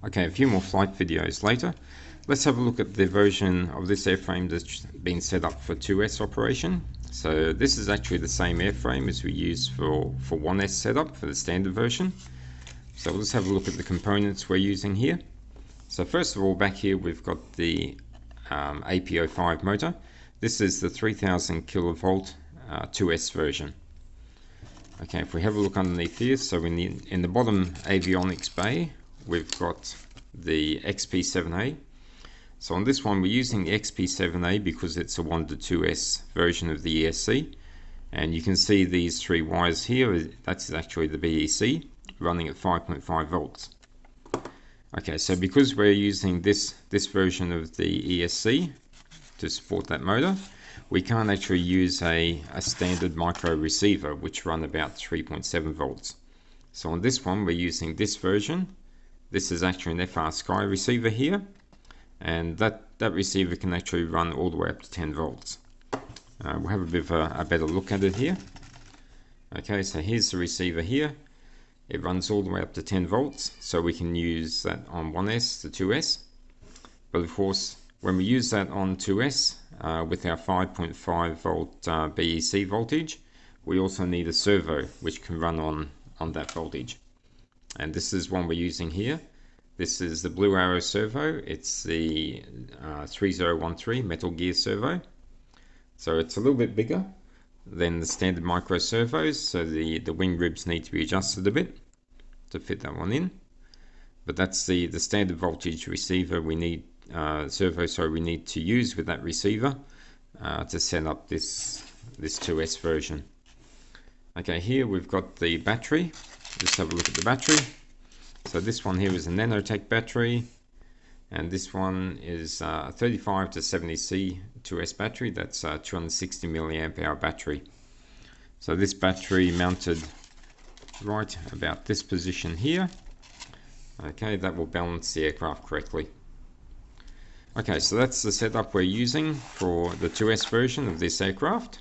Okay, a few more flight videos later. Let's have a look at the version of this airframe that's been set up for 2S operation. So this is actually the same airframe as we use for 1S setup for the standard version. So let's have a look at the components we're using here. So first of all, back here we've got the AP05 motor. This is the 3000 kilovolt 2S version. Okay, if we have a look underneath here, so in the bottom avionics bay, we've got the XP7A. So on this one, we're using the XP7A because it's a 1 to 2S version of the ESC. And you can see these three wires here, that's actually the BEC, running at 5.5 volts. Okay, so because we're using this version of the ESC to support that motor, we can't actually use a standard micro receiver which run about 3.7 volts. So on this one we're using this version. This is actually an FrSky receiver here, and that receiver can actually run all the way up to 10 volts. We'll have a bit of a better look at it here. Okay, so here's the receiver here. It runs all the way up to 10 volts, so we can use that on 1S to 2S. But of course, when we use that on 2S with our 5.5 volt BEC voltage, we also need a servo which can run on that voltage. And this is one we're using here. This is the BlueArrow servo. It's the 3013 metal gear servo. So it's a little bit bigger than the standard micro servos, so the wing ribs need to be adjusted a bit to fit that one in. But that's the standard voltage receiver we need, servo, so we need to use with that receiver to set up this 2S version. Okay, here we've got the battery. Let's have a look at the battery. So this one here is a Nano-Tech battery, and this one is a 35 to 70C 2S battery. That's a 260 milliamp hour battery. So this battery mounted right about this position here. Okay, that will balance the aircraft correctly. Okay, so that's the setup we're using for the 2S version of this aircraft.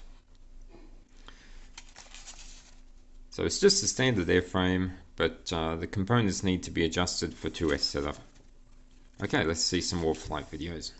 So it's just a standard airframe, but the components need to be adjusted for 2S setup. Okay, let's see some more flight videos.